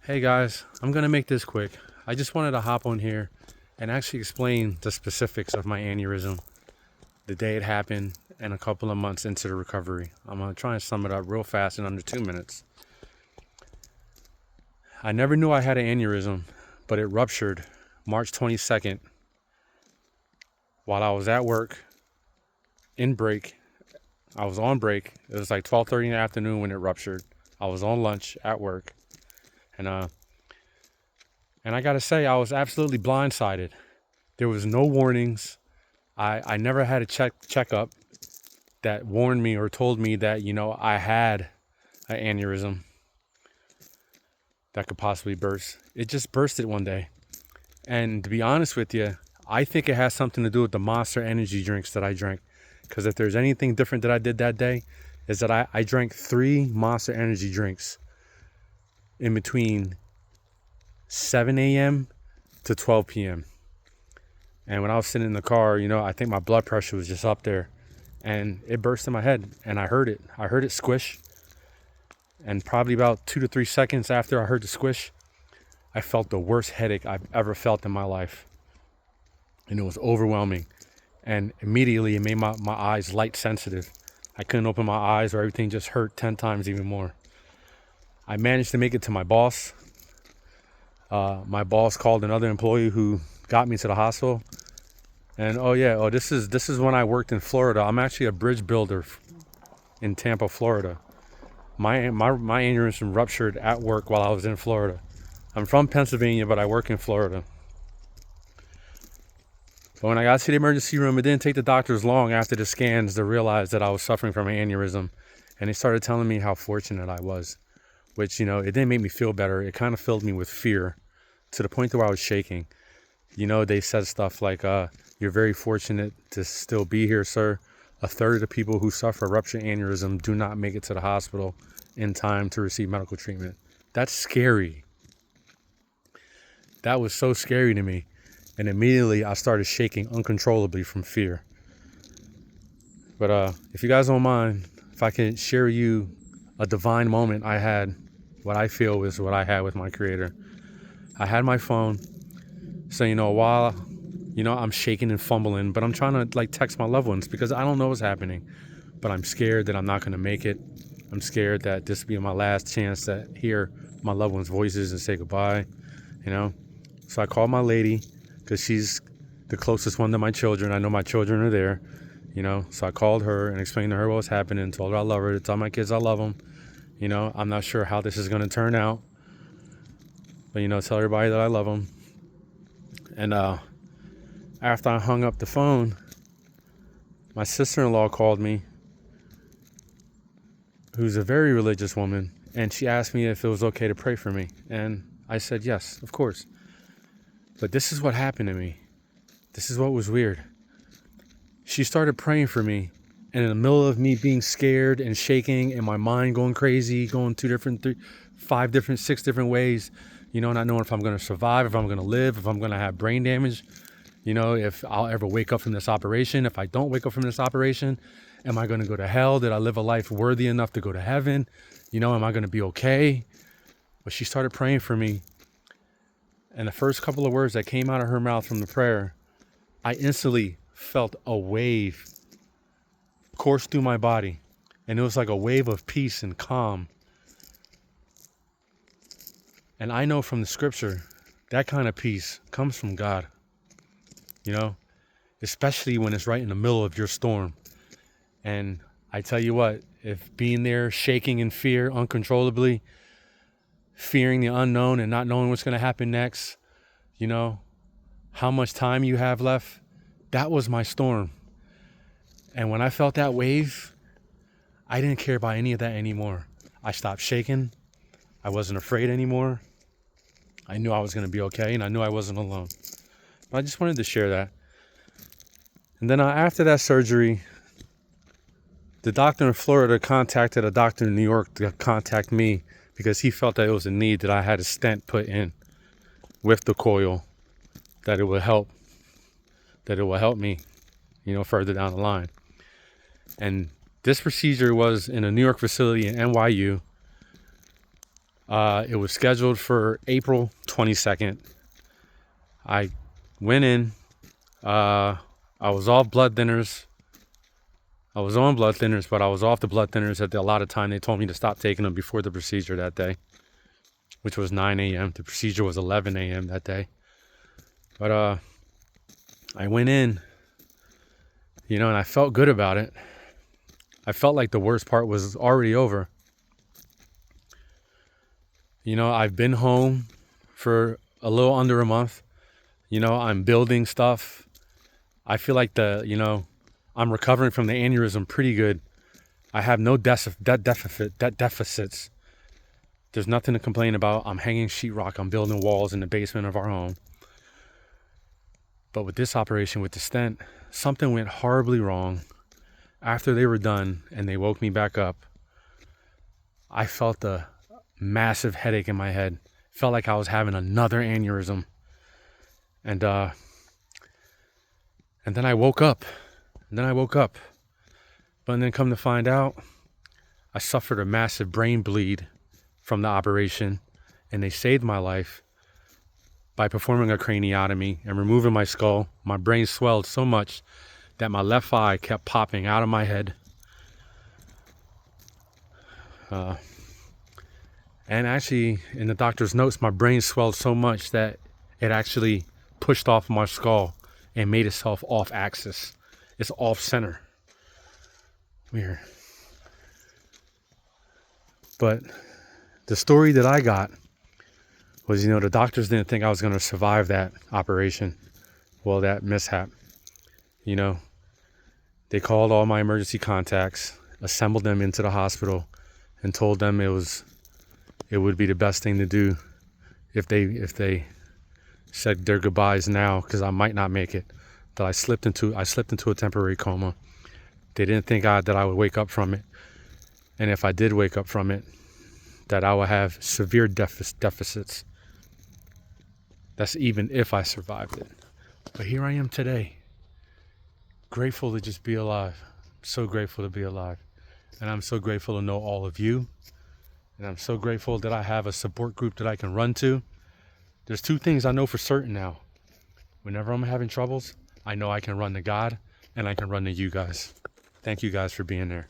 Hey guys, I'm gonna make this quick. I just wanted to hop on here and actually explain the specifics of my aneurysm, the day it happened, and a couple of months into the recovery. I'm gonna try and sum it up real fast in under 2 minutes. I never knew I had an aneurysm, but it ruptured March 22nd while I was at work in break. I was on break. It was like 12:30 in the afternoon when it ruptured. I was on lunch at work, and and I gotta say, I was absolutely blindsided. There was no warnings. I never had a checkup that warned me or told me that, I had an aneurysm that could possibly burst. It just bursted one day. And to be honest with you, I think it has something to do with the Monster energy drinks that I drank. Because if there's anything different that I did that day, is that I drank 3 Monster energy drinks in between 7 a.m. to 12 p.m. And when I was sitting in the car, I think my blood pressure was just up there. And it burst in my head, and I heard it. I heard it squish. And probably about 2 to 3 seconds after I heard the squish, I felt the worst headache I've ever felt in my life. And it was overwhelming. And immediately it made my eyes light sensitive. I couldn't open my eyes, or everything just hurt 10 times even more. I managed to make it to my boss. My boss called another employee who got me to the hospital. And this is when I worked in Florida. I'm actually a bridge builder in Tampa, Florida. My aneurysm ruptured at work while I was in Florida. I'm from Pennsylvania, but I work in Florida. But when I got to the emergency room, it didn't take the doctors long after the scans to realize that I was suffering from an aneurysm. And they started telling me how fortunate I was, which, it didn't make me feel better. It kind of filled me with fear to the point where I was shaking. They said stuff like, you're very fortunate to still be here, sir. A third of the people who suffer ruptured aneurysm do not make it to the hospital in time to receive medical treatment. That's scary. That was so scary to me. And immediately I started shaking uncontrollably from fear. But if you guys don't mind, if I can share with you a divine moment I had, what I feel was what I had with my creator. I had my phone. So, while, I'm shaking and fumbling, but I'm trying to text my loved ones because I don't know what's happening. But I'm scared that I'm not going to make it. I'm scared that this will be my last chance to hear my loved ones' voices and say goodbye, So I called my lady because she's the closest one to my children. I know my children are there, So I called her and explained to her what was happening, told her I love her, to tell my kids I love them. I'm not sure how this is going to turn out, but, tell everybody that I love them. And after I hung up the phone, my sister-in-law called me, who's a very religious woman, and she asked me if it was okay to pray for me. And I said yes, of course. But this is what happened to me. This is what was weird. She started praying for me, and in the middle of me being scared and shaking and my mind going crazy, going 5 different, 6 different ways, not knowing if I'm going to survive, if I'm going to live, if I'm going to have brain damage, if I'll ever wake up from this operation. If I don't wake up from this operation, am I going to go to hell? Did I live a life worthy enough to go to heaven? Am I going to be okay? But she started praying for me. And the first couple of words that came out of her mouth from the prayer, I instantly felt a wave course through my body. And it was like a wave of peace and calm. And I know from the scripture, that kind of peace comes from God. Especially when it's right in the middle of your storm. And I tell you what, if being there, shaking in fear uncontrollably, fearing the unknown and not knowing what's going to happen next, how much time you have left, that was my storm. And when I felt that wave, I didn't care about any of that anymore. I stopped shaking. I wasn't afraid anymore. I knew I was going to be okay, and I knew I wasn't alone. But I just wanted to share that. And then after that surgery, the doctor in Florida contacted a doctor in New York to contact me because he felt that it was a need, that I had a stent put in with the coil, that it will help me, further down the line. And this procedure was in a New York facility in NYU. It was scheduled for April 22nd. I went in. I was off blood thinners. I was on blood thinners, but I was off the blood thinners at the allotted time. They told me to stop taking them before the procedure that day, which was 9 a.m. The procedure was 11 a.m. that day. But I went in, and I felt good about it. I felt like the worst part was already over. I've been home for a little under a month. I'm building stuff. I feel like I'm recovering from the aneurysm pretty good. I have no deficits. There's nothing to complain about. I'm hanging sheetrock. I'm building walls in the basement of our home. But with this operation, with the stent, something went horribly wrong. After they were done and they woke me back up, I felt a massive headache in my head. Felt like I was having another aneurysm. And then I woke up. But then come to find out, I suffered a massive brain bleed from the operation, and they saved my life by performing a craniotomy and removing my skull. My brain swelled so much that my left eye kept popping out of my head. And actually, in the doctor's notes, my brain swelled so much that it actually pushed off my skull and made itself off axis. It's off center. Weird. But the story that I got was, the doctors didn't think I was going to survive that operation. Well, that mishap. They called all my emergency contacts, assembled them into the hospital, and told them it would be the best thing to do if they said their goodbyes now, because I might not make it. That I slipped into a temporary coma. They didn't think that I would wake up from it, and if I did wake up from it, that I would have severe deficits. That's even if I survived it. But here I am today, grateful to just be alive. So grateful to be alive, and I'm so grateful to know all of you. And I'm so grateful that I have a support group that I can run to. There's two things I know for certain now. Whenever I'm having troubles, I know I can run to God and I can run to you guys. Thank you guys for being there.